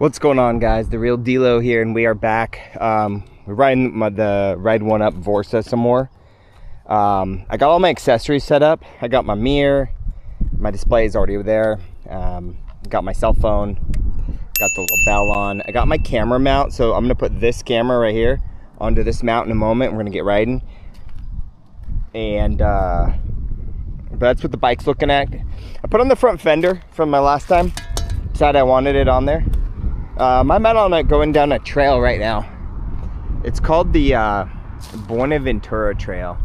What's going on, guys? The real Dilo here, and we are back. We're riding the Ride1 up Vorsa some more. I got all my accessories set up. I got my mirror, my display is already there. Got my cell phone, got the little bell on. I got my camera mount, so I'm gonna put this camera right here onto this mount in a moment. We're gonna get riding, and but that's what the bike's looking at. I put on the front fender from my last time. Decided I wanted it on there. I'm out on it going down a trail right now. It's called the Buenaventura Trail.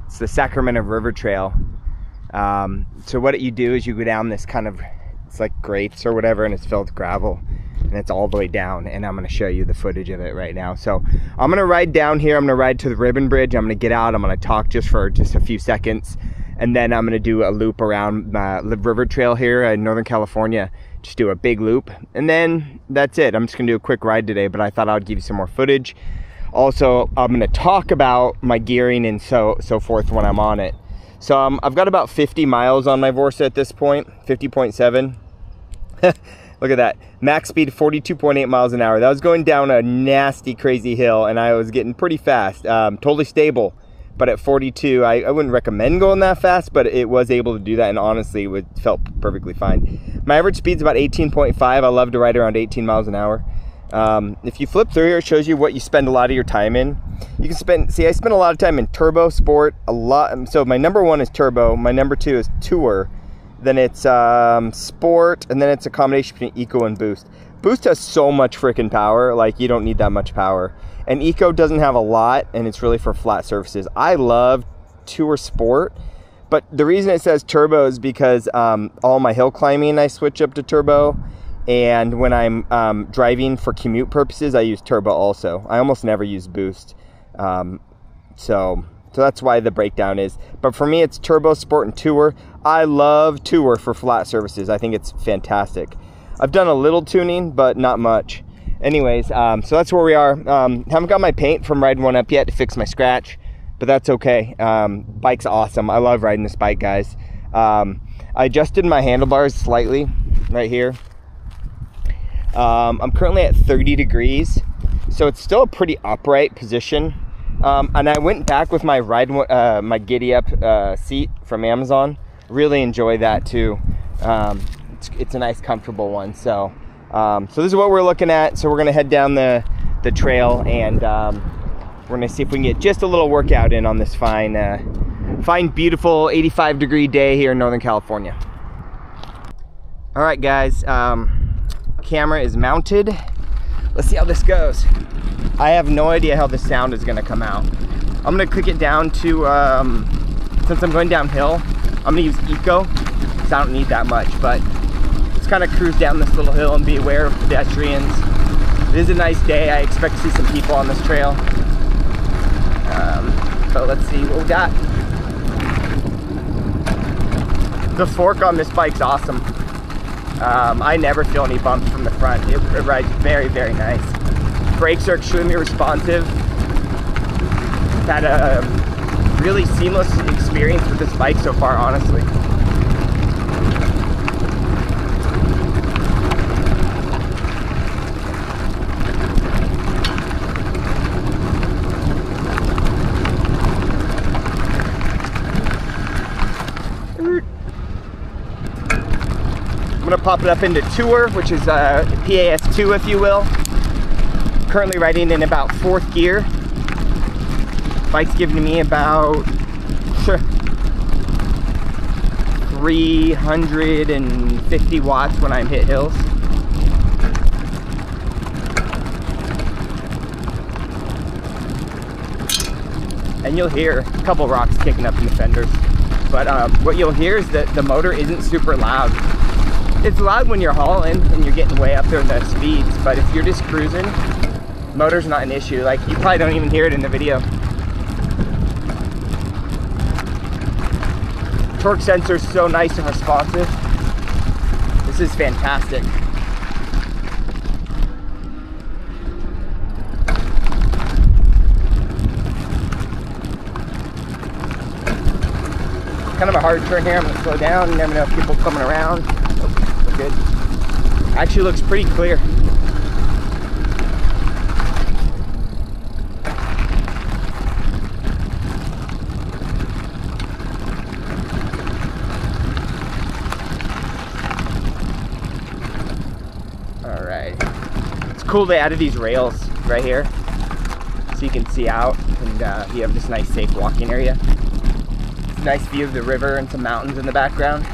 It's the Sacramento River Trail. So what you do is you go down this kind of, it's like grates or whatever, and it's filled with gravel, and it's all the way down, and I'm going to show you the footage of it right now. So I'm going to ride down here. I'm going to ride to the Ribbon Bridge. I'm going to get out. I'm going to talk just for a few seconds, and then I'm going to do a loop around the river trail here in Northern California. Just do a big loop, and then that's it. I'm just gonna do a quick ride today, but I thought I would give you some more footage. Also, I'm gonna talk about my gearing and so forth when I'm on it. So I've got about 50 miles on my Vorsa at this point, 50.7. Look at that, max speed 42.8 miles an hour. That was going down a nasty, crazy hill, and I was getting pretty fast, totally stable. But at 42, I wouldn't recommend going that fast, but it was able to do that, and honestly, it felt perfectly fine. My average speed's about 18.5. I love to ride around 18 miles an hour. If you flip through here, it shows you what you spend a lot of your time in. You can spend, I spend a lot of time in turbo, sport, a lot. So my number one is turbo, my number two is tour, then it's sport, and then it's a combination between eco and boost. Boost has so much freaking power, like you don't need that much power. And eco doesn't have a lot, and it's really for flat surfaces. I love tour sport, but the reason it says turbo is because all my hill climbing I switch up to turbo, and when I'm driving for commute purposes I use turbo also. I almost never use boost, so that's why the breakdown is. But for me, it's turbo, sport, and tour. I love tour for flat surfaces. I think it's fantastic. I've done a little tuning, but not much. Anyways, so that's where we are. Haven't got my paint from Ride1 up yet to fix my scratch, but that's okay. Bike's awesome. I love riding this bike, guys. I adjusted my handlebars slightly right here. I'm currently at 30 degrees, so it's still a pretty upright position. And I went back with my my Giddy Up seat from Amazon. Really enjoy that too. It's a nice, comfortable one. So this is what we're looking at. So we're gonna head down the trail, and we're gonna see if we can get just a little workout in on this fine, beautiful 85-degree day here in Northern California. All right, guys, camera is mounted. Let's see how this goes. I have no idea how the sound is gonna come out. I'm gonna click it down to, since I'm going downhill, I'm gonna use eco, because I don't need that much, but kind of cruise down this little hill and be aware of pedestrians. It is a nice day. I expect to see some people on this trail. But let's see what we got. The fork on this bike's awesome. I never feel any bumps from the front. It rides very, very nice. Brakes are extremely responsive. I've had a really seamless experience with this bike so far, honestly. I'm gonna pop it up into tour, which is PAS2, if you will. Currently riding in about 4th gear. Bike's giving me about 350 watts when I hit hills. And you'll hear a couple rocks kicking up in the fenders. But what you'll hear is that the motor isn't super loud. It's loud when you're hauling and you're getting way up there in the speeds, but if you're just cruising, motor's not an issue. Like, you probably don't even hear it in the video. Torque sensor is so nice and responsive. This is fantastic. Kind of a hard turn here. I'm gonna slow down. You never know if people coming around. Oh, we're good. Actually looks pretty clear. All right. It's cool they added these rails right here so you can see out, and you have this nice safe walking area. Nice view of the river and some mountains in the background.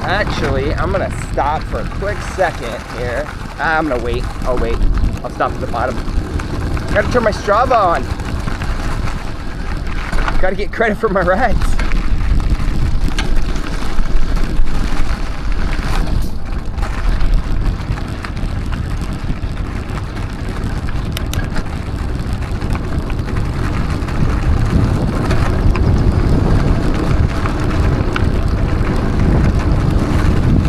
Actually, I'm gonna stop for a quick second here. I'm gonna wait. I'll wait. I'll stop at the bottom. Gotta turn my Strava on. Gotta get credit for my rides.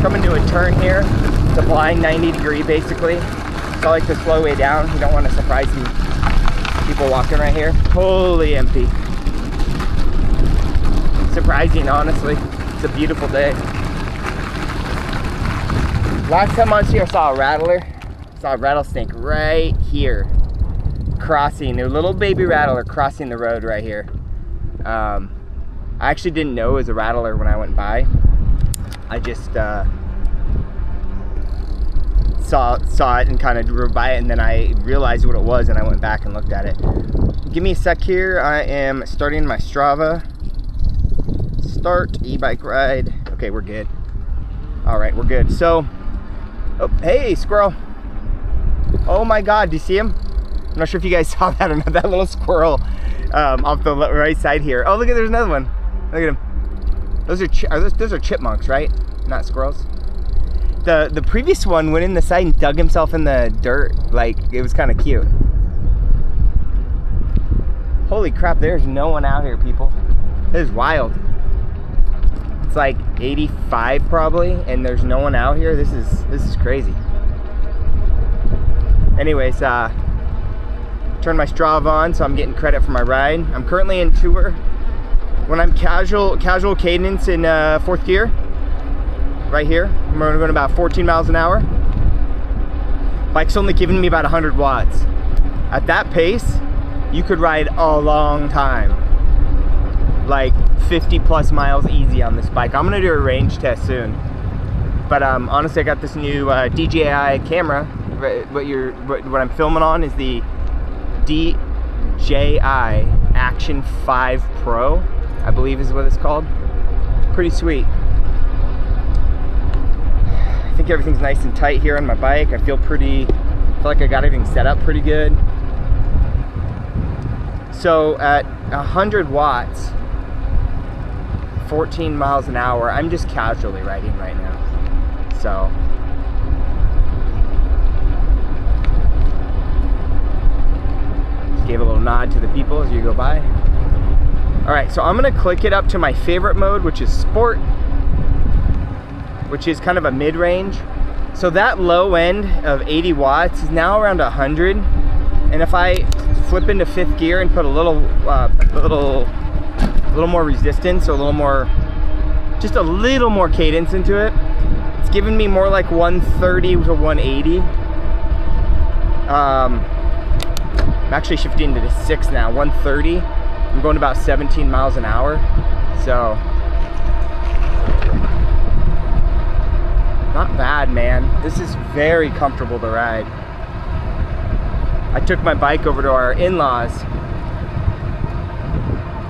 Coming to a turn here. It's a blind 90-degree basically. So I like to slow way down. You don't want to surprise some people walking right here. Totally empty. Surprising, honestly. It's a beautiful day. Last time I was here, I saw a rattler. I saw a rattlesnake right here. Crossing, a little baby rattler crossing the road right here. I actually didn't know it was a rattler when I went by. I just saw it and kind of drove by it, and then I realized what it was and I went back and looked at it. Give me a sec here. I am starting my Strava. Start e-bike ride. Okay, we're good. All right, we're good. So, oh, hey, squirrel. Oh my God, do you see him? I'm not sure if you guys saw that or not, that little squirrel off the right side here. Oh, look at, there's another one. Look at him. Those are chipmunks, right? Not squirrels. The previous one went in the side and dug himself in the dirt. Like, it was kind of cute. Holy crap, there's no one out here, people. This is wild. It's like 85 probably, and there's no one out here. This is crazy. Anyways, turn my Strava on, so I'm getting credit for my ride. I'm currently in tour. When I'm casual cadence in 4th gear, right here. I'm going about 14 miles an hour. Bike's only giving me about 100 watts. At that pace, you could ride a long time. Like 50 plus miles easy on this bike. I'm gonna do a range test soon. But honestly, I got this new DJI camera. What I'm filming on is the DJI Action 5 Pro, I believe is what it's called. Pretty sweet. I think everything's nice and tight here on my bike. I feel like I got everything set up pretty good. So at 100 watts, 14 miles an hour, I'm just casually riding right now. So just gave a little nod to the people as you go by. All right, so I'm gonna click it up to my favorite mode, which is sport, which is kind of a mid-range. So that low end of 80 watts is now around 100. And if I flip into 5th gear and put a little more resistance, or just a little more cadence into it, it's giving me more like 130 to 180. I'm actually shifting to the 6 now, 130. I'm going about 17 miles an hour. So not bad, man. This is very comfortable to ride. I took my bike over to our in-laws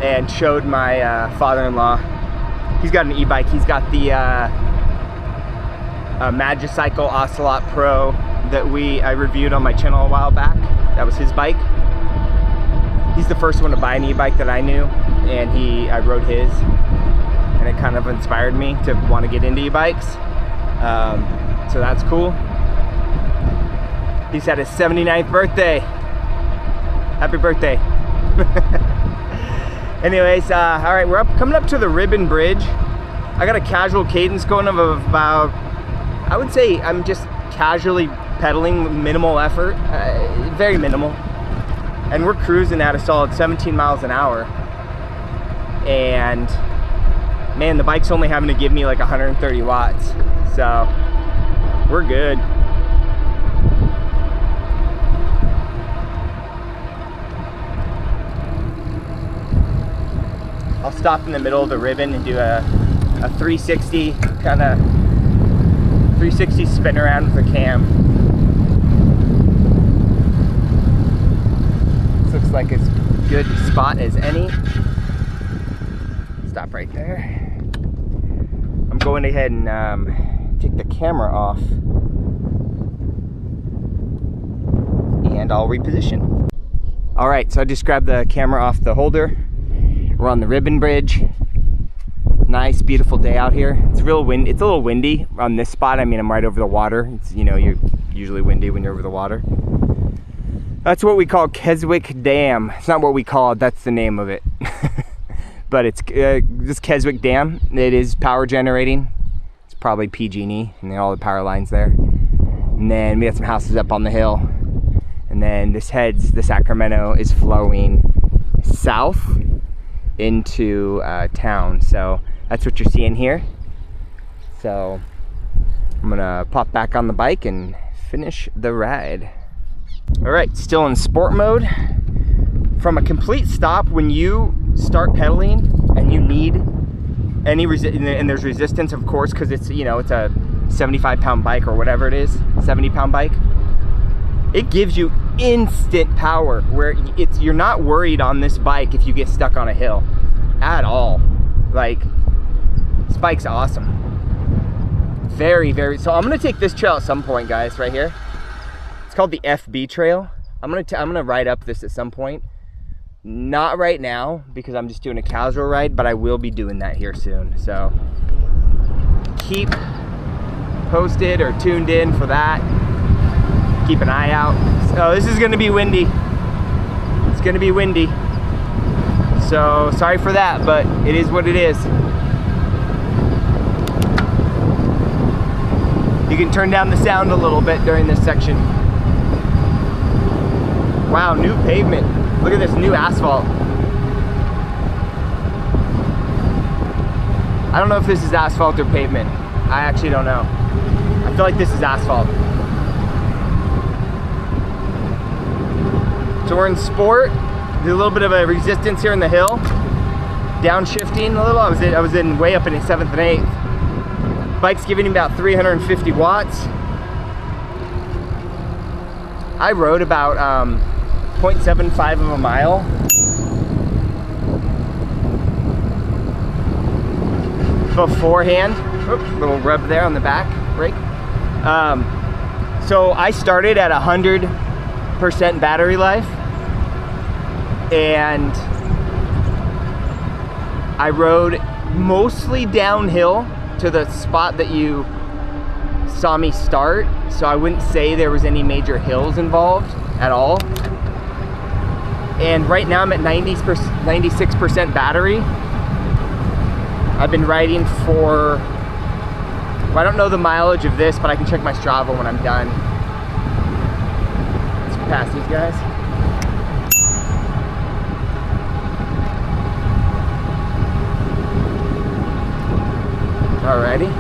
and showed my father-in-law. He's got an e-bike. He's got the Magicycle Ocelot Pro that I reviewed on my channel a while back. That was his bike. He's the first one to buy an e-bike that I knew, and I rode his, and it kind of inspired me to want to get into e-bikes. So that's cool. He's had his 79th birthday. Happy birthday. Anyways, all right, we're coming up to the Ribbon Bridge. I got a casual cadence going of about, I would say I'm just casually pedaling, minimal effort, very minimal. And we're cruising at a solid 17 miles an hour. And man, the bike's only having to give me like 130 watts. So we're good. I'll stop in the middle of the ribbon and do a 360 kind of 360 spin around with the cam. This looks like as good spot as any. Stop right there. I'm going ahead and take the camera off, and I'll reposition. All right, so I just grabbed the camera off the holder. We're on the Ribbon Bridge. Nice, beautiful day out here. It's real wind. It's a little windy on this spot. I mean, I'm right over the water. It's, you know, you're usually windy when you're over the water. That's what we call Keswick Dam. It's not what we call it. That's the name of it. But it's this Keswick Dam. It is power generating. It's probably PG&E and all the power lines there. And then we got some houses up on the hill. And then this heads, the Sacramento is flowing south into town. So that's what you're seeing here. So I'm gonna pop back on the bike and finish the ride. All right, still in sport mode. From a complete stop, when you start pedaling and you need any and there's resistance, of course, because it's, you know, it's a 75-pound bike or whatever it is, 70-pound bike. It gives you instant power where you're not worried on this bike if you get stuck on a hill at all. Like, this bike's awesome. Very, very. So I'm gonna take this trail at some point, guys, right here. It's called the FB trail. I'm gonna ride up this at some point. Not right now because I'm just doing a casual ride, but I will be doing that here soon. So keep posted or tuned in for that. Keep an eye out. So this is gonna be windy. It's gonna be windy. So sorry for that, but it is what it is. You can turn down the sound a little bit during this section. Wow, new pavement. Look at this new asphalt. I don't know if this is asphalt or pavement. I actually don't know. I feel like this is asphalt. So we're in sport. There's a little bit of a resistance here in the hill. Downshifting a little. I was in way up in 7th and 8th. Bike's giving me about 350 watts. I rode about 0.75 of a mile. Beforehand. Oop, little rub there on the back brake. So I started at 100% battery life, and I rode mostly downhill to the spot that you saw me start. So I wouldn't say there was any major hills involved at all. And right now I'm at 96% battery. I've been riding for, well, I don't know the mileage of this, but I can check my Strava when I'm done. Let's pass these guys. Alrighty.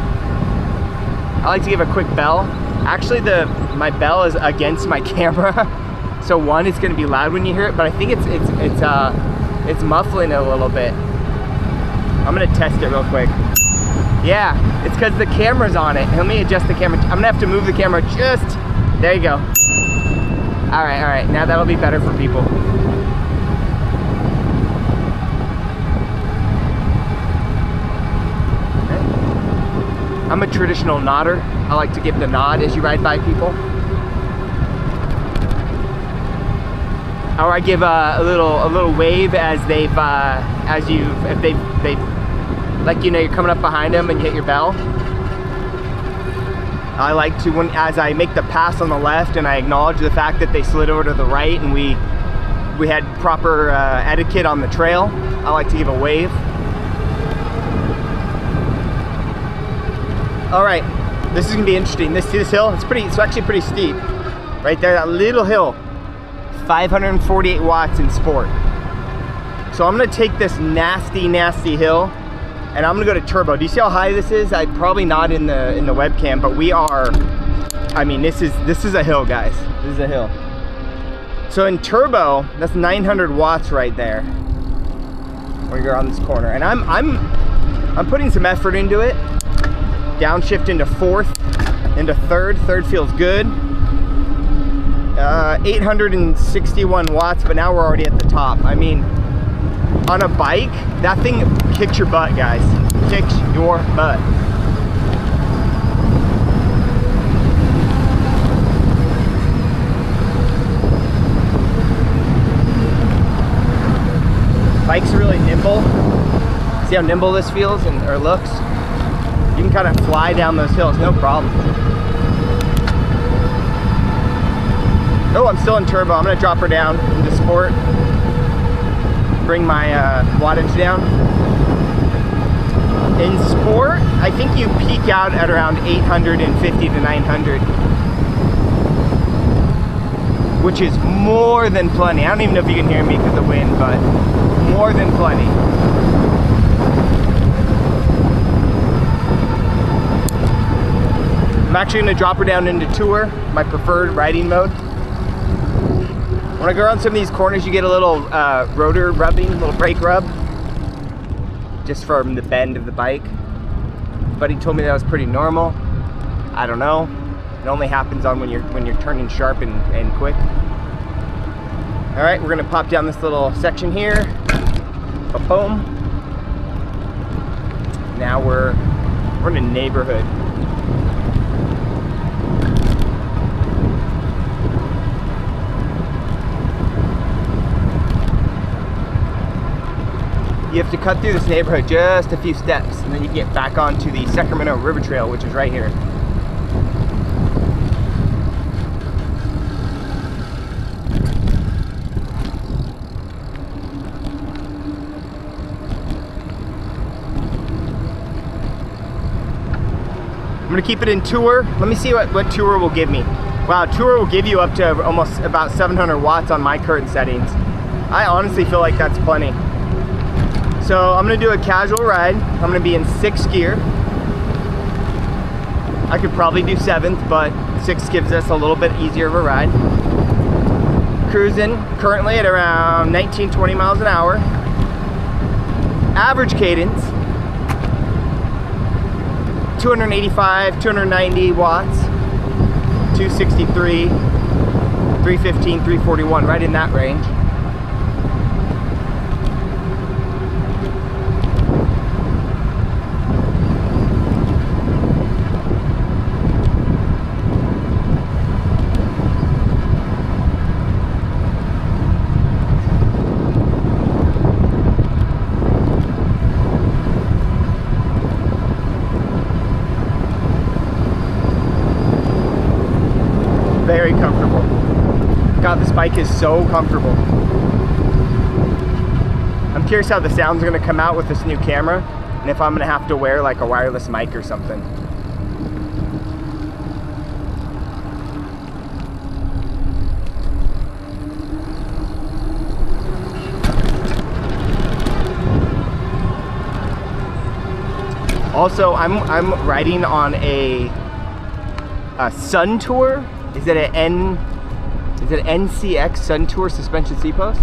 I like to give a quick bell. Actually, my bell is against my camera. So one, it's gonna be loud when you hear it, but I think it's muffling it a little bit. I'm gonna test it real quick. Yeah, it's because the camera's on it. Let me adjust the camera. I'm gonna have to move the camera just, there you go. All right, now that'll be better for people. Okay. I'm a traditional nodder. I like to give the nod as you ride by people. Or I give a little wave as they've like, you know, you're coming up behind them and you hit your bell. I like to, as I make the pass on the left and I acknowledge the fact that they slid over to the right and we had proper etiquette on the trail, I like to give a wave. All right, This is gonna be interesting. See this hill? It's actually pretty steep. Right there, that little hill. 548 watts in sport. So I'm gonna take this nasty, nasty hill and I'm gonna go to turbo. Do you see how high this is? Probably not in the webcam, but we are, I mean, this is a hill, guys. This is a hill. So in turbo, that's 900 watts right there. When you're on this corner. And I'm putting some effort into it. Downshift into fourth, into third. Third feels good. 861 watts, but now we're already at the top. I mean, on a bike, that thing kicks your butt, guys. Kicks your butt. Bike's really nimble. See how nimble this feels or looks? You can kind of fly down those hills, no problem. Oh, I'm still in turbo. I'm gonna drop her down into sport. Bring my wattage down. In sport, I think you peak out at around 850 to 900. Which is more than plenty. I don't even know if you can hear me because of the wind, but more than plenty. I'm actually gonna drop her down into tour, my preferred riding mode. When I go around some of these corners, you get a little rotor rubbing, a little brake rub, just from the bend of the bike. Buddy told me that was pretty normal. I don't know. It only happens on when you're turning sharp and quick. All right, we're gonna pop down this little section here. Boom. Now we're in a neighborhood. You have to cut through this neighborhood just a few steps, and then you get back onto the Sacramento River Trail, which is right here. I'm gonna keep it in tour. Let me see what tour will give me. Wow, tour will give you up to almost about 700 watts on my current settings. I honestly feel like that's plenty. So I'm gonna do a casual ride. I'm gonna be in 6th gear. I could probably do 7th, but 6th gives us a little bit easier of a ride. Cruising currently at around 19, 20 miles an hour. Average cadence, 285, 290 watts, 263, 315, 341, right in that range. Very comfortable. God, this bike is so comfortable. I'm curious how the sound's gonna come out with this new camera, and if I'm gonna have to wear like a wireless mic or something. Also, I'm riding on a Sun Tour. Is it an NCX Sun Tour suspension seat post?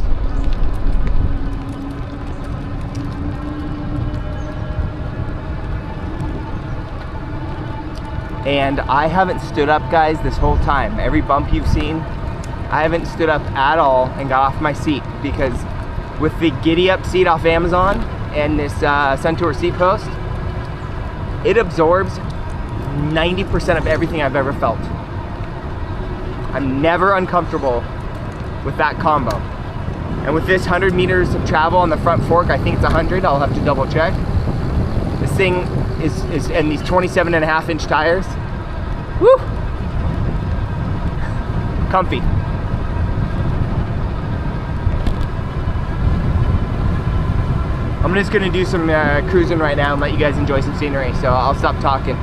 And I haven't stood up, guys, this whole time. Every bump you've seen, I haven't stood up at all and got off my seat, because with the Giddy Up seat off Amazon and this Sun Tour seat post, it absorbs 90% of everything I've ever felt. I'm never uncomfortable with that combo. And with this 100 meters of travel on the front fork, I think it's 100, I'll have to double check. This thing is and these 27.5-inch tires, woo! Comfy. I'm just gonna do some cruising right now and let you guys enjoy some scenery, so I'll stop talking.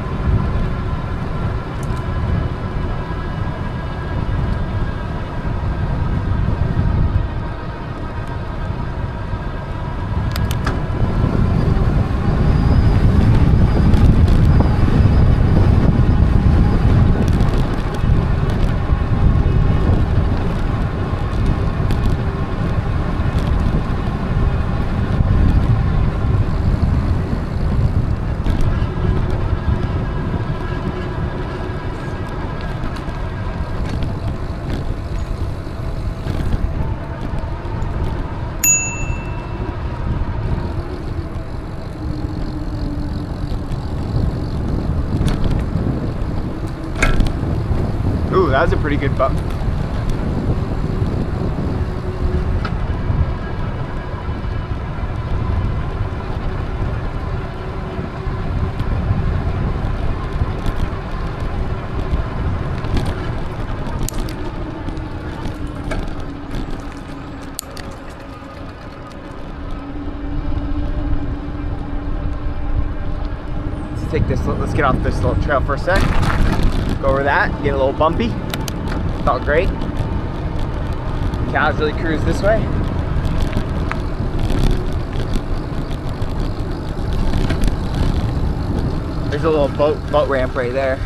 that was a pretty good bump. Let's get off this little trail for a sec. Go over that, get a little bumpy. Felt great. Casually cruise this way. There's a little boat ramp right there.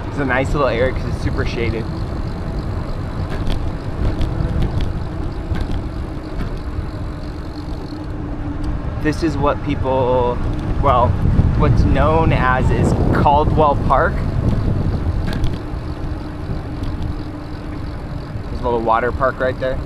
It's a nice little area because it's super shaded. This is what people, well, what's known as is Caldwell Park. There's a little water park right there.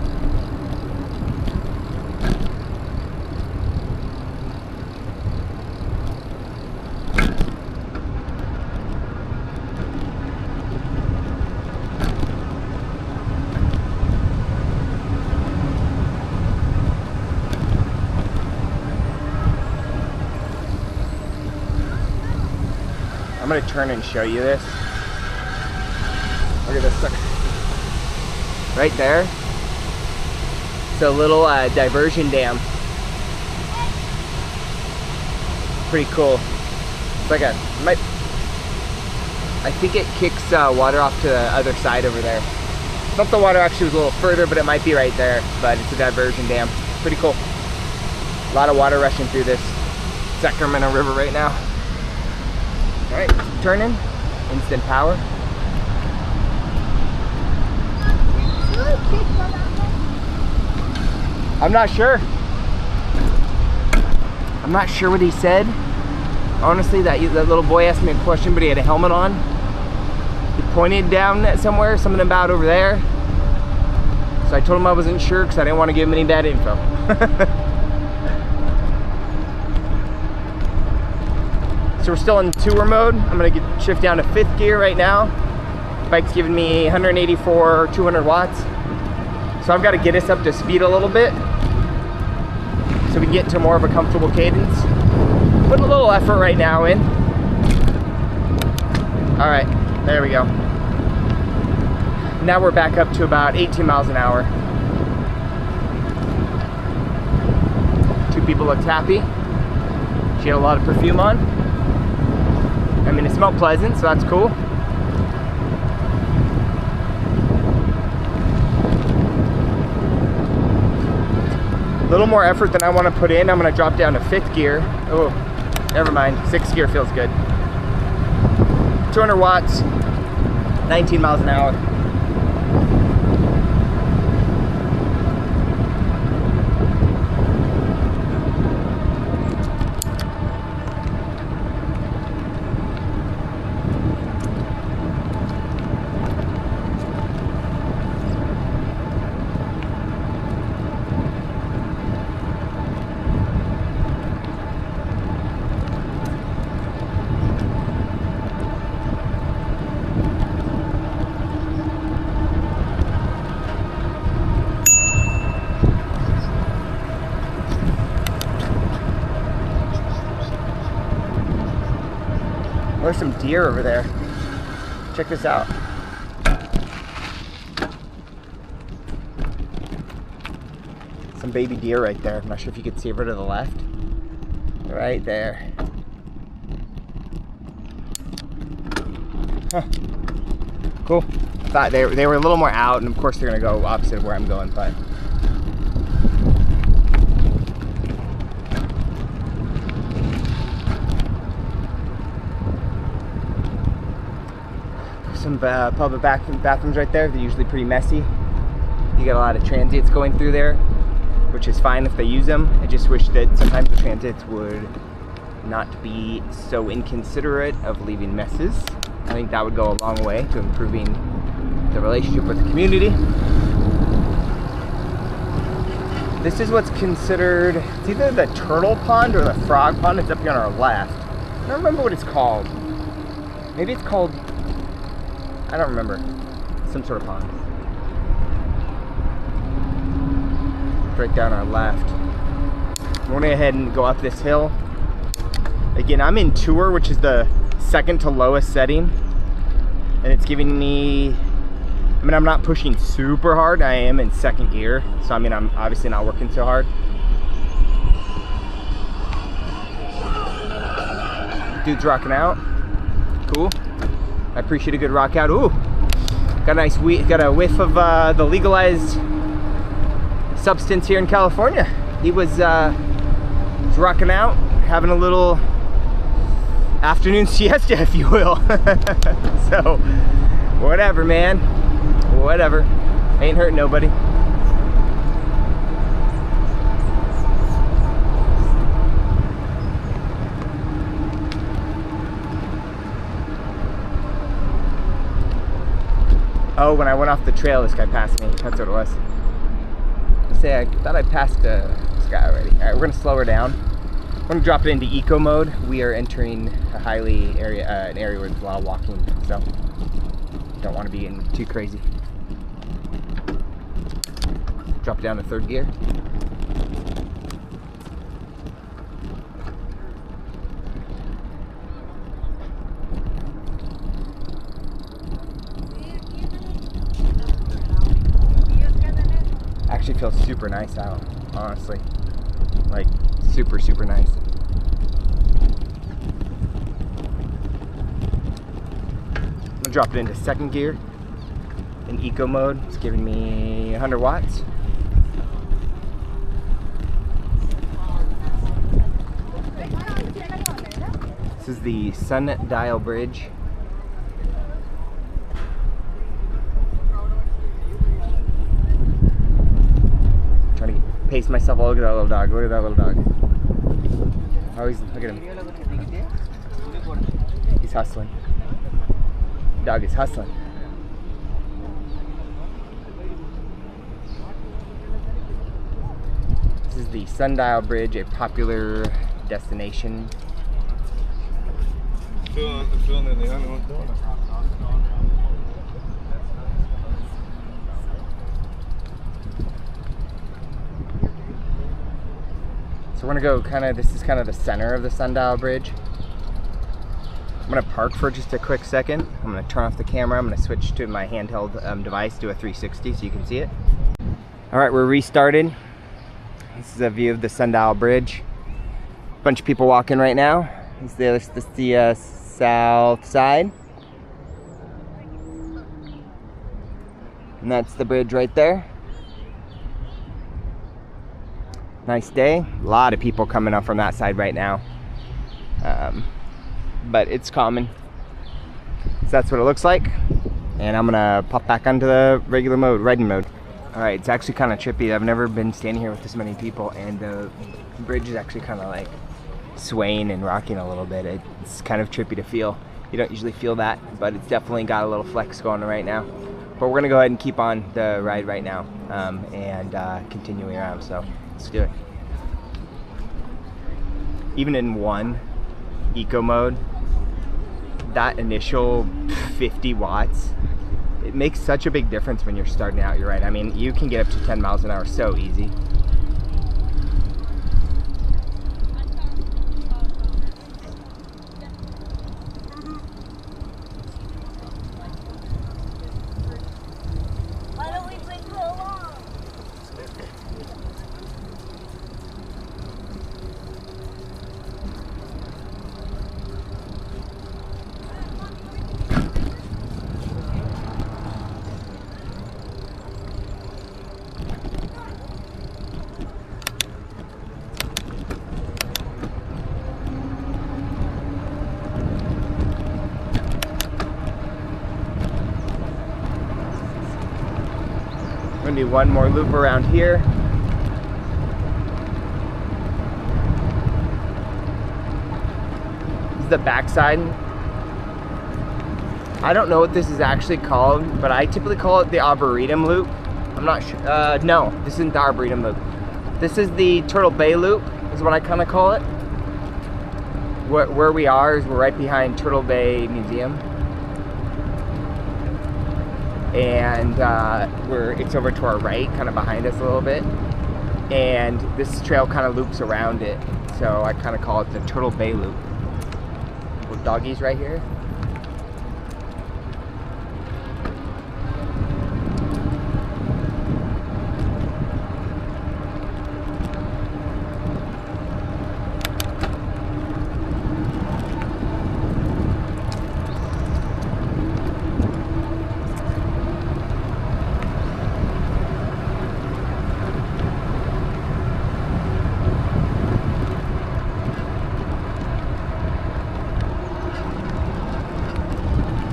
I'm gonna turn and show you this. Look at this sucker. Right there. It's a little diversion dam. Pretty cool. It's like I think it kicks water off to the other side over there. I thought the water actually was a little further, but it might be right there. But it's a diversion dam. Pretty cool. A lot of water rushing through this Sacramento River right now. Alright, turning, instant power. I'm not sure. I'm not sure what he said. Honestly, that little boy asked me a question, but he had a helmet on. He pointed down at somewhere, something about over there. So I told him I wasn't sure because I didn't want to give him any bad info. So we're still in tour mode. I'm gonna shift down to 5th gear right now. Bike's giving me 184, 200 watts. So I've got to get us up to speed a little bit so we can get to more of a comfortable cadence. Putting a little effort right now in. All right, there we go. Now we're back up to about 18 miles an hour. Two people looked happy. She had a lot of perfume on. I mean, it smelled pleasant, so that's cool. A little more effort than I want to put in. I'm going to drop down to 5th gear. Oh, never mind. 6th gear feels good. 200 watts, 19 miles an hour. There's some deer over there. Check this out. Some baby deer right there. I'm not sure if you can see over to the left. Right there. Huh. Cool. I thought they were a little more out, and of course they're gonna go opposite of where I'm going, but some public bathrooms right there. They're usually pretty messy. You got a lot of transients going through there. which is fine if they use them. I just wish that sometimes the transits would not be so inconsiderate of leaving messes. I think that would go a long way to improving the relationship with the community. This is what's considered, it's either the turtle pond or the frog pond. It's up here on our left. I don't remember what it's called. Maybe it's called, I don't remember. Some sort of pond. It's right down our left. We're gonna go ahead and go up this hill. Again, I'm in Tour, which is the second to lowest setting. And it's giving me, I mean, I'm not pushing super hard. I am in second gear. So, I mean, I'm obviously not working so hard. Dude's rocking out. Cool. I appreciate a good rock out. Ooh, got a nice got a whiff of the legalized substance here in California. He was rocking out, having a little afternoon siesta, if you will. So, whatever, man. Whatever. Ain't hurting nobody. Oh, when I went off the trail, this guy passed me. That's what it was. I thought I passed this guy already. All right, we're gonna slow her down. We're gonna drop it into eco mode. We are entering a an area where there's a lot of walking, so don't want to be getting too crazy. Drop it down to third gear. Actually feels super nice out, honestly. Like, super, super nice. I'm gonna drop it into second gear in eco mode. It's giving me 100 watts. This is the Sundial Bridge. Trying to pace myself. Oh, look at that little dog. Look at that little dog. Oh, look at him. He's hustling. Dog is hustling. This is the Sundial Bridge, a popular destination. So we're gonna go this is kind of the center of the Sundial Bridge. I'm gonna park for just a quick second. I'm gonna turn off the camera. I'm gonna switch to my handheld device, do a 360 so you can see it. All right, we're restarted. This is a view of the Sundial Bridge. Bunch of people walking right now. This is the south side. And that's the bridge right there. Nice day. A lot of people coming up from that side right now. But it's common. So that's what it looks like. And I'm gonna pop back onto the regular mode, riding mode. All right, it's actually kind of trippy. I've never been standing here with this many people, and the bridge is actually kind of like swaying and rocking a little bit. It's kind of trippy to feel. You don't usually feel that, but it's definitely got a little flex going on right now. But we're gonna go ahead and keep on the ride right now and continuing around, so let's do it. Even in one eco mode, that initial 50 watts, it makes such a big difference when you're starting out your ride. I mean, you can get up to 10 miles an hour so easy. Why don't we bring her along? We're gonna do one more loop around here. towards the backside. I don't know what this is actually called, but I typically call it the Arboretum Loop. I'm not sure. No, this isn't the Arboretum Loop. This is the Turtle Bay Loop, is what I kind of call it. Where we are is we're right behind Turtle Bay Museum. And it's over to our right, kind of behind us a little bit. And this trail kind of loops around it. So I kind of call it the Turtle Bay Loop. Little doggies right here.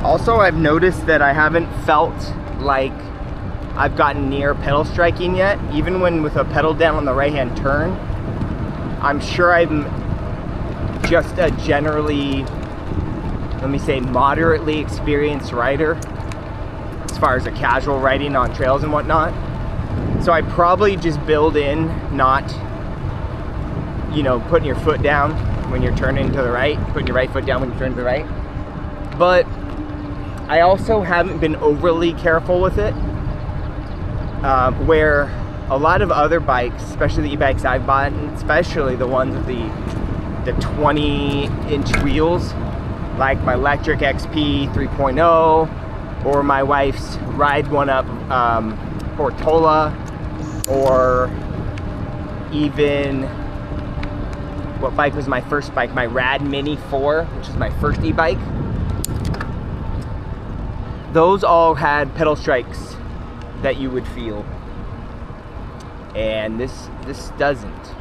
Also, I've noticed that I haven't felt like I've gotten near pedal striking yet. Even when with a pedal down on the right-hand turn, I'm sure I'm just a generally, let me say, moderately experienced rider as far as a casual riding on trails and whatnot. So I probably just build in not, you know, putting your foot down when you're turning to the right, putting your right foot down when you turn to the right. But I also haven't been overly careful with it, where a lot of other bikes, especially the e-bikes I've bought, especially the ones with the 20-inch wheels, like my electric XP 3.0, or my wife's Ride1 Up Portola, or even, what bike was my first bike? My Rad Mini 4, which is my first e-bike. Those all had pedal strikes that you would feel, and this doesn't.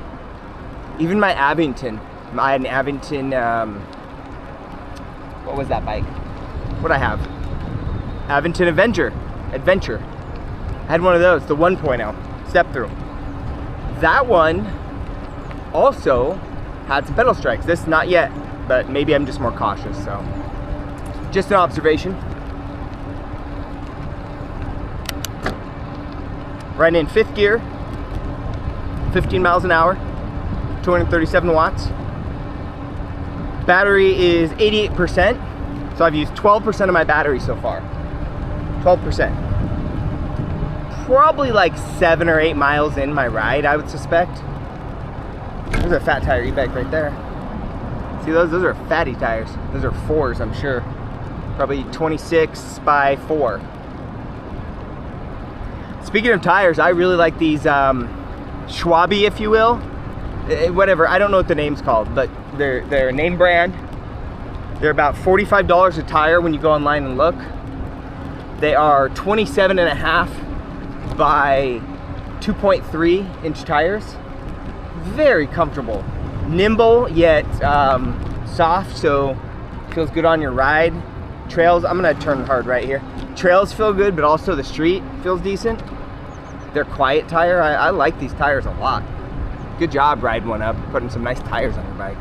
Even my Abington, I had an Abington, what was that bike? What'd I have? Abington Adventure. I had one of those, the 1.0, step through. That one also had some pedal strikes. This not yet, but maybe I'm just more cautious, so. Just an observation. Riding in 5th gear, 15 miles an hour, 237 watts. Battery is 88%, so I've used 12% of my battery so far. 12%. Probably like 7 or 8 miles in my ride, I would suspect. There's a fat tire e-bike right there. See those? Those are fatty tires. Those are 4s, I'm sure. Probably 26 by 4. Speaking of tires, I really like these Schwabi, if you will. Whatever, I don't know what the name's called, but they're a name brand. They're about $45 a tire when you go online and look. They are 27.5 by 2.3 inch tires. Very comfortable. Nimble, yet soft, so feels good on your ride. Trails, I'm gonna turn hard right here. Trails feel good, but also the street feels decent. They're quiet tire. I like these tires a lot. Good job, Ride1 Up, putting some nice tires on your bike.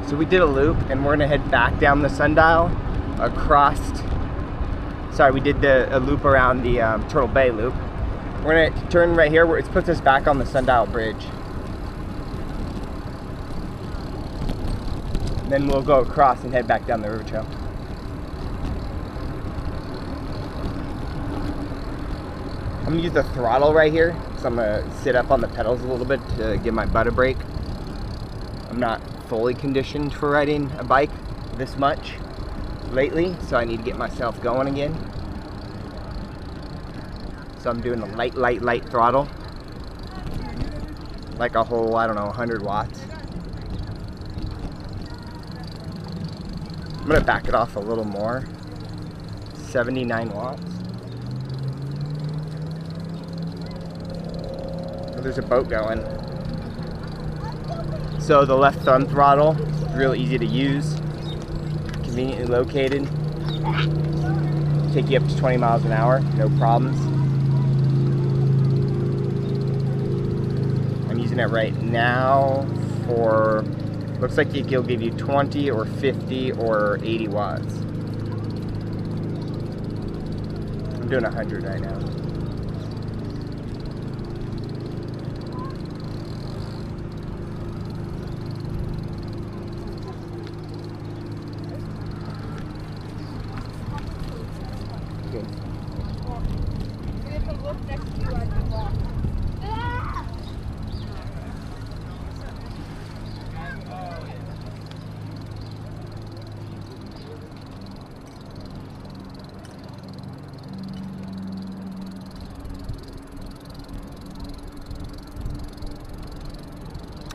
So we did a loop, and we're gonna head back down the Sundial across. Sorry, we did a loop around the Turtle Bay Loop. We're gonna turn right here where it puts us back on the Sundial Bridge. And then we'll go across and head back down the river trail. I'm gonna use the throttle right here, so I'm gonna sit up on the pedals a little bit to give my butt a break. I'm not fully conditioned for riding a bike this much lately, so I need to get myself going again. So I'm doing a light throttle, like a whole, I don't know, 100 watts. I'm gonna back it off a little more, 79 watts. Oh, there's a boat going. Also, the left thumb throttle is real easy to use, conveniently located. Take you up to 20 miles an hour, no problems. I'm using it right now for, looks like it'll give you 20 or 50 or 80 watts. I'm doing 100 right now.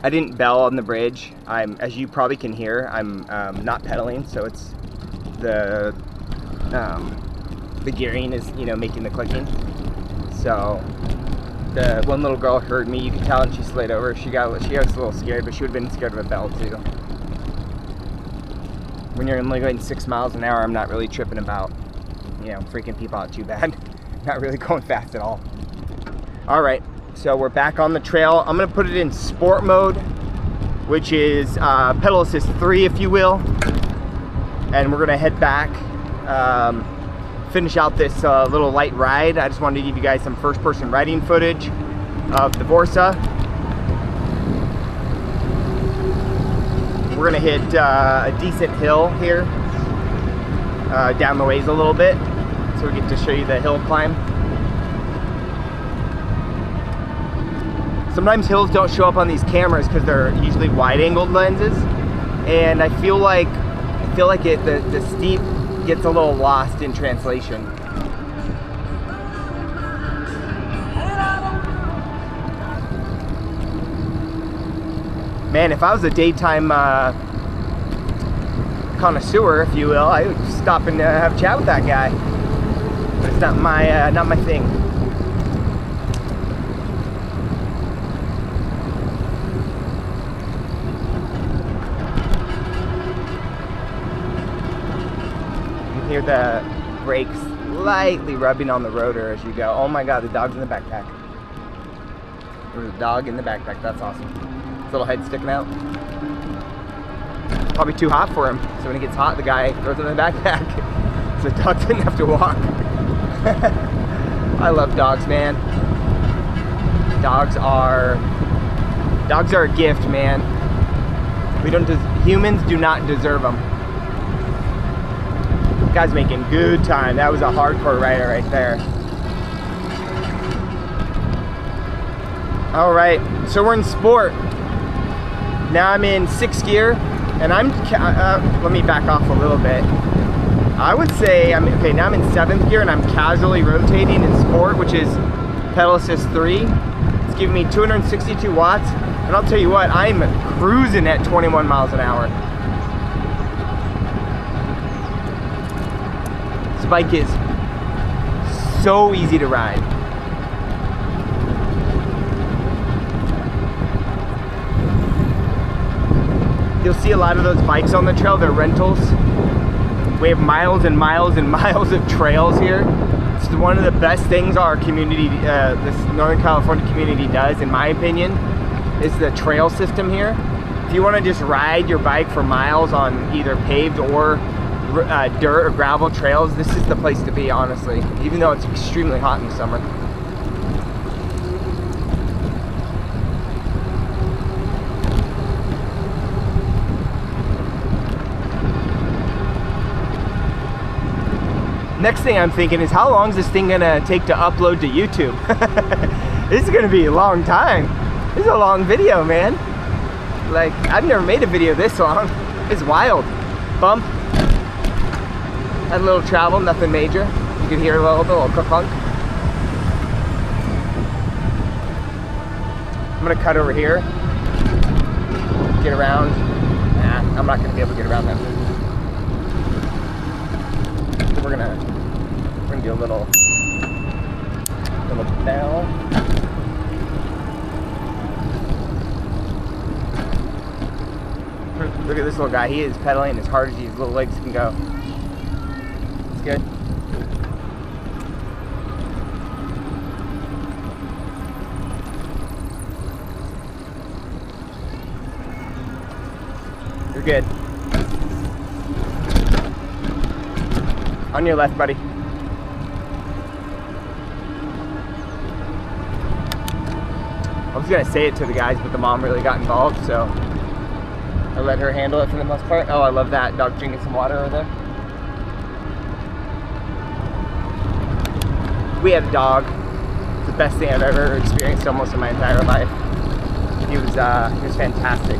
I didn't bell on the bridge. As you probably can hear, I'm not pedaling, so it's the gearing is, you know, making the clicking. So the one little girl heard me. You could tell, and she slid over. She was a little scared, but she would have been scared of a bell too. When you're only going 6 miles an hour, I'm not really tripping about, you know, freaking people out too bad. Not really going fast at all. All right. So we're back on the trail. I'm gonna put it in sport mode, which is pedal assist 3, if you will. And we're gonna head back, finish out this little light ride. I just wanted to give you guys some first-person riding footage of the Vorsa. We're gonna hit a decent hill here, down the ways a little bit, so we get to show you the hill climb. Sometimes hills don't show up on these cameras because they're usually wide-angled lenses, and I feel like the steep gets a little lost in translation. Man, if I was a daytime connoisseur, if you will, I would stop and have a chat with that guy. But it's not my thing. Hear the brakes lightly rubbing on the rotor as you go. Oh my god, the dog's in the backpack. There's a dog in the backpack. That's awesome. His little head sticking out. Probably too hot for him, so when it gets hot, the guy throws it in the backpack. So the dog didn't have to walk. I love dogs, man. Dogs are a gift, man. Humans do not deserve them. Guy's making good time. That was a hardcore rider right there. All right, so we're in sport. Now I'm in 6th gear, and let me back off a little bit. I would say, now I'm in 7th gear, and I'm casually rotating in sport, which is pedal assist 3. It's giving me 262 watts, and I'll tell you what, I'm cruising at 21 miles an hour. This bike is so easy to ride. You'll see a lot of those bikes on the trail, they're rentals. We have miles and miles and miles of trails here. It's one of the best things our community, this Northern California community does, in my opinion, is the trail system here. If you want to just ride your bike for miles on either paved or dirt or gravel trails, this is the place to be, honestly, even though it's extremely hot in the summer. Next thing I'm thinking is, how long is this thing gonna take to upload to YouTube? This is gonna be a long time. This is a long video, man. Like, I've never made a video this long. It's wild. Bump. Had a little travel, nothing major. You can hear a little ka-funk. I'm gonna cut over here. Get around. Nah, I'm not gonna be able to get around that. We're gonna do a little bell. Look at this little guy. He is pedaling as hard as his little legs can go. It's good. You're good. On your left, buddy. I was gonna say it to the guys, but the mom really got involved, so I let her handle it for the most part. Oh, I love that. Dog drinking some water over there. We had a dog. It's the best thing I've ever experienced almost in my entire life. He was fantastic.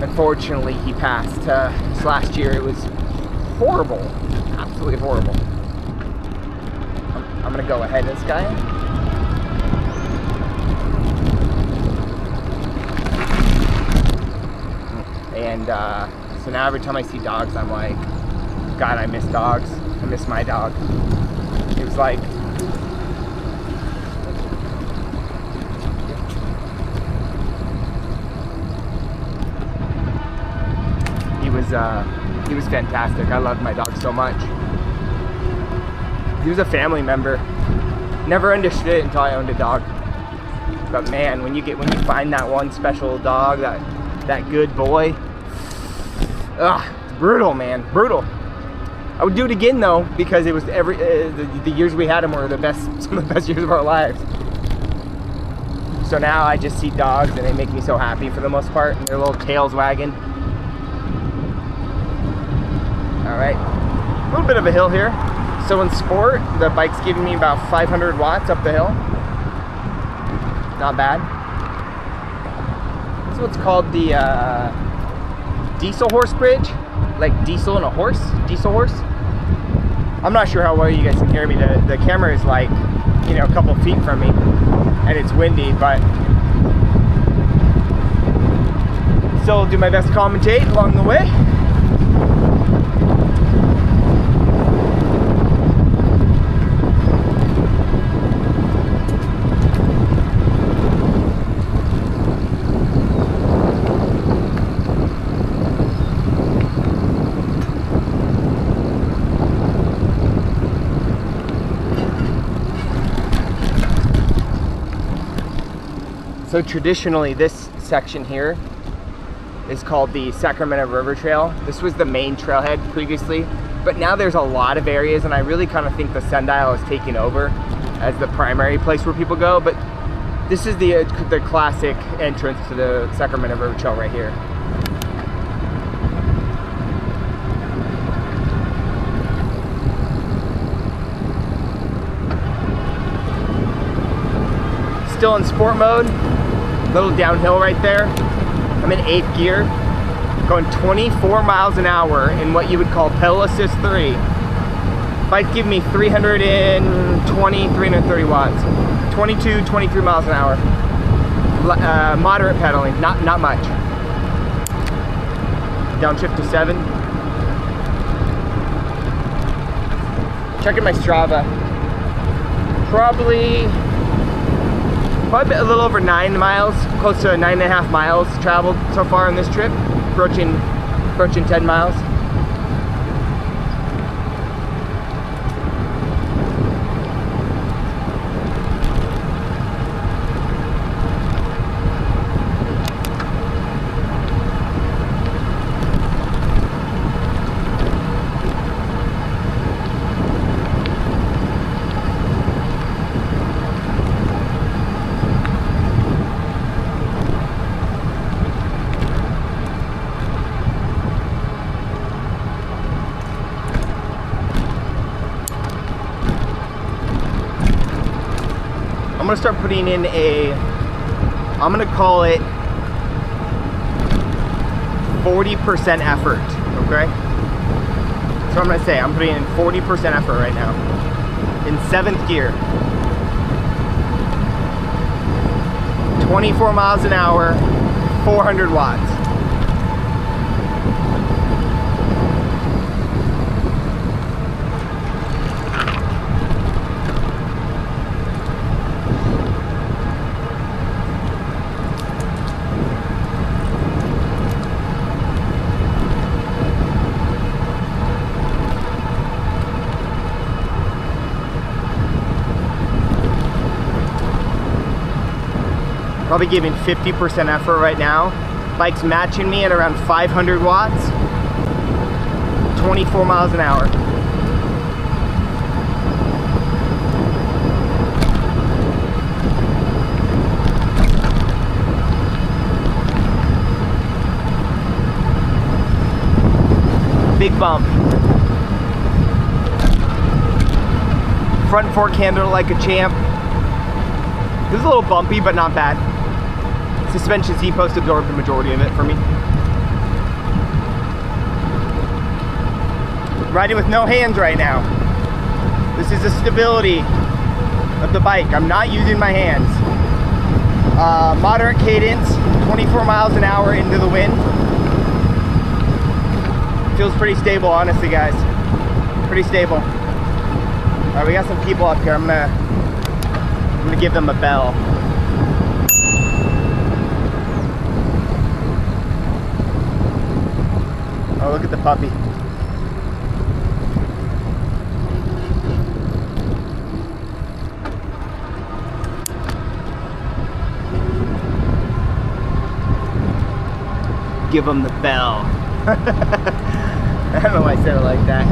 Unfortunately, he passed this last year. It was horrible, absolutely horrible. I'm gonna go ahead of this guy. And so now every time I see dogs, I'm like, God, I miss dogs. I miss my dog. It was like, he was fantastic. I loved my dog so much. He was a family member. Never understood it until I owned a dog. But man, when you find that one special dog, that good boy, it's brutal, man, brutal. I would do it again though, because it was the years we had him were some of the best years of our lives. So now I just see dogs and they make me so happy for the most part, and their little tails wagging. All right, a little bit of a hill here. So in sport, the bike's giving me about 500 watts up the hill. Not bad. This is what's called the diesel horse bridge, like diesel and a horse, diesel horse. I'm not sure how well you guys can hear me. The camera is like, you know, a couple feet from me, and it's windy, but still do my best to commentate along the way. So traditionally, this section here is called the Sacramento River Trail. This was the main trailhead previously, but now there's a lot of areas, and I really kind of think the Sundial is taking over as the primary place where people go. But this is the classic entrance to the Sacramento River Trail right here. Still in sport mode. Little downhill right there. I'm in 8th gear, going 24 miles an hour in what you would call pedal assist 3. Bike give me 320, 330 watts. 22, 23 miles an hour. Moderate pedaling, not much. Downshift to 7. Checking my Strava. Probably a little over 9 miles, close to 9.5 miles traveled so far on this trip, approaching 10 miles. I'm gonna start putting in I'm gonna call it 40% effort, okay? So I'm gonna say I'm putting in 40% effort right now in 7th gear. 24 miles an hour, 400 watts. Probably giving 50% effort right now. Bike's matching me at around 500 watts, 24 miles an hour. Big bump. Front fork handle like a champ. This is a little bumpy, but not bad. Suspension Z-post absorbed the majority of it for me. Riding with no hands right now. This is the stability of the bike. I'm not using my hands. Moderate cadence, 24 miles an hour into the wind. Feels pretty stable, honestly, guys. Pretty stable. All right, we got some people up here. I'm gonna give them a bell. Oh, look at the puppy. Give them the bell. I don't know why I said it like that.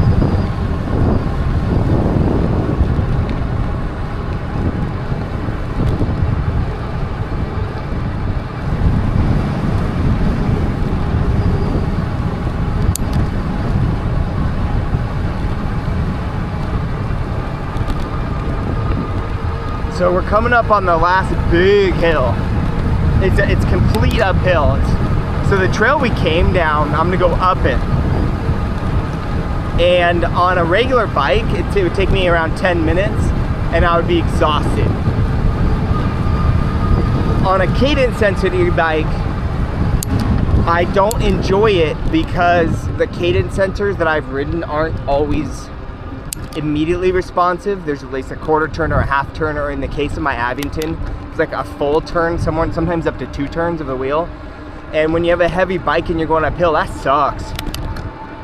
So we're coming up on the last big hill. It's complete uphill. So the trail we came down, I'm gonna go up it. And on a regular bike, it would take me around 10 minutes and I would be exhausted. On a cadence sensitive bike, I don't enjoy it because the cadence sensors that I've ridden aren't always immediately responsive. There's at least a quarter turn or a half turn, or in the case of my Abington, it's like a full turn, sometimes up to 2 turns of the wheel. And when you have a heavy bike and you're going uphill, that sucks.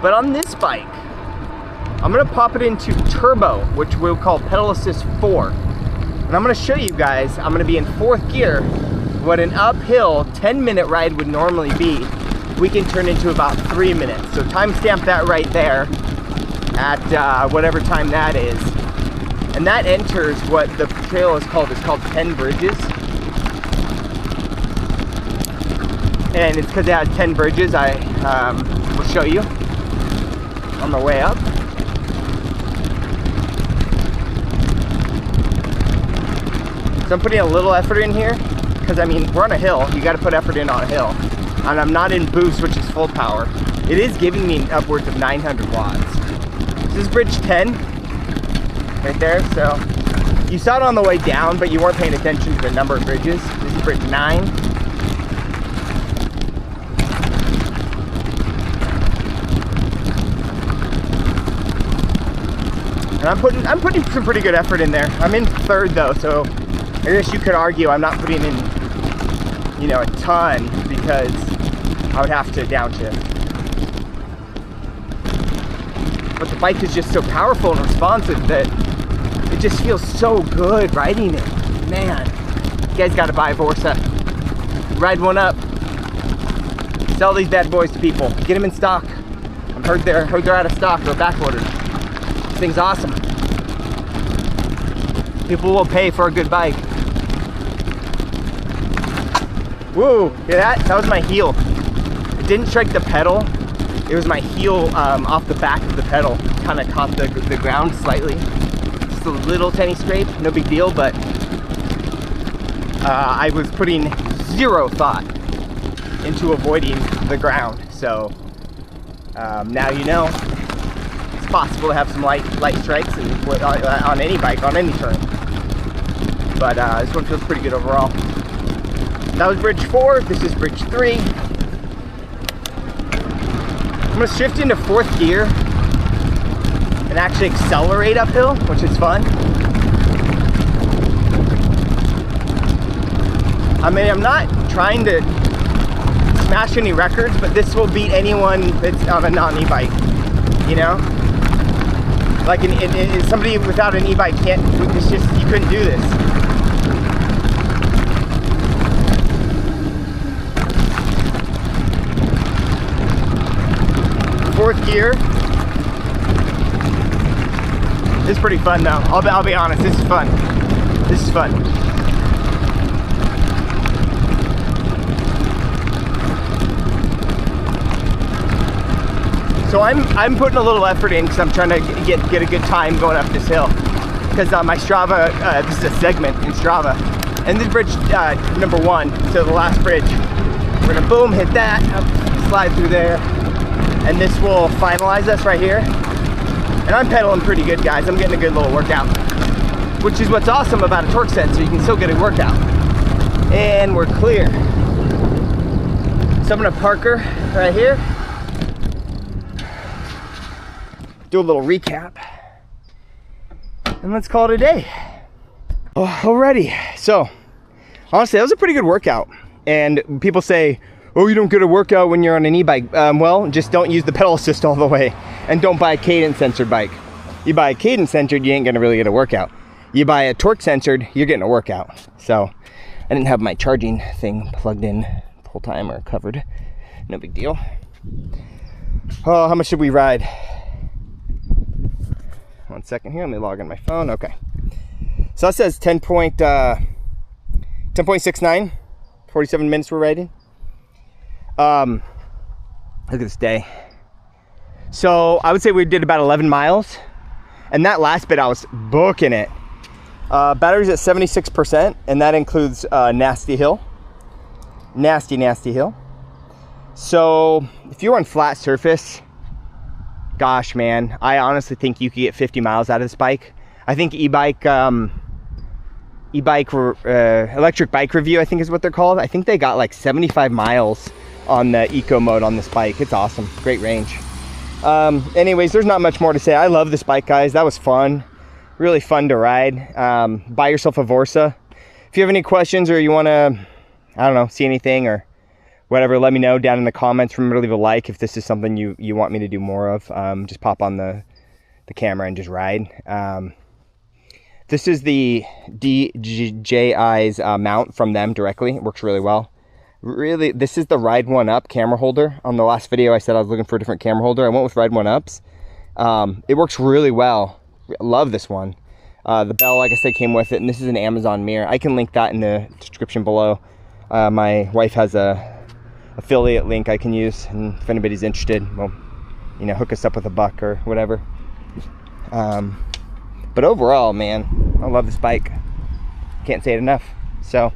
But on this bike, I'm gonna pop it into turbo, which we'll call pedal assist 4. And I'm gonna show you guys, I'm gonna be in 4th gear, what an uphill 10-minute ride would normally be, we can turn into about 3 minutes. So timestamp that right there at whatever time that is. And that enters what the trail is called. It's called 10 bridges. And it's because it has 10 bridges. I will show you on the way up. So I'm putting a little effort in here because, I mean, we're on a hill. You got to put effort in on a hill. And I'm not in boost, which is full power. It is giving me upwards of 900 watts. This is bridge 10 right there. So you saw it on the way down, but you weren't paying attention to the number of bridges. This is bridge 9. And I'm putting some pretty good effort in there. I'm in 3rd though, so I guess you could argue I'm not putting in, you know, a ton because I would have to downshift. But the bike is just so powerful and responsive that it just feels so good riding it. Man, you guys gotta buy a Vorsa. Ride one up. Sell these bad boys to people. Get them in stock. I've heard they're out of stock. They're back ordered. This thing's awesome. People will pay for a good bike. Whoa, hear that? That was my heel. It didn't strike the pedal. It was my heel off the back of the pedal. Kind of caught the ground slightly. Just a little tiny scrape, no big deal, but I was putting zero thought into avoiding the ground. So now you know it's possible to have some light strikes on any bike, on any turn. But this one feels pretty good overall. That was bridge 4, this is bridge 3. I'm gonna shift into 4th gear and actually accelerate uphill, which is fun. I mean, I'm not trying to smash any records, but this will beat anyone that's on a non-e-bike, you know? Like somebody without an e-bike can't, it's just, you couldn't do this. here. It's pretty fun though. I'll be honest, this is fun. This is fun. So I'm putting a little effort in because I'm trying to get a good time going up this hill. Because my Strava, this is a segment in Strava, and this bridge number 1 to the last bridge. We're gonna boom, hit that, up, slide through there, and this will finalize us right here. And I'm pedaling pretty good, guys. I'm getting a good little workout, which is what's awesome about a torque sensor. You can still get a workout. And we're clear. So I'm gonna park her right here. Do a little recap. And let's call it a day. Oh, alrighty. So, honestly, that was a pretty good workout. And people say, oh, you don't get a workout when you're on an e-bike. Well, just don't use the pedal assist all the way. And don't buy a cadence censored bike. You buy a cadence censored, you ain't gonna really get a workout. You buy a torque censored, you're getting a workout. So, I didn't have my charging thing plugged in the whole time or covered. No big deal. Oh, how much did we ride? 1 second here, let me log in my phone. Okay. So that says 10.69, 47 minutes we're riding. Look at this day. So I would say we did about 11 miles. And that last bit I was booking it. Battery's at 76%, and that includes Nasty Hill. Nasty Hill. So if you're on flat surface, gosh, man, I honestly think you could get 50 miles out of this bike. I think Ebike, electric bike review, I think is what they're called. I think they got like 75 miles on the eco mode on this bike. It's awesome, great range. Anyways, there's not much more to say. I love this bike, guys. That was fun, really fun to ride. Buy yourself a Vorsa. If you have any questions or you want to, I don't know, see anything or whatever, let me know down in the comments. Remember to leave a like if this is something you want me to do more of. Just pop on the camera and just ride. This is the DJI's mount from them directly. It works really well. Really, this is the Ride1 Up camera holder. On the last video I said I was looking for a different camera holder. I went with Ride1 Ups. It works really well. Love this one. The bell, like I said, came with it, and this is an Amazon mirror. I can link that in the description below. My wife has a affiliate link I can use, and if anybody's interested, well, you know, hook us up with $1 or whatever. But overall, man, I love this bike. Can't say it enough. So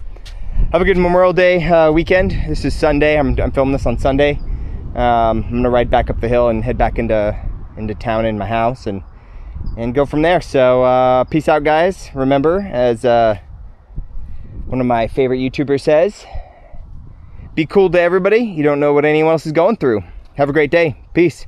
have a good Memorial Day weekend. This is Sunday. I'm filming this on Sunday. I'm gonna ride back up the hill and head back into town in my house and go from there. So peace out, guys. Remember, as one of my favorite YouTubers says, be cool to everybody. You don't know what anyone else is going through. Have a great day. Peace.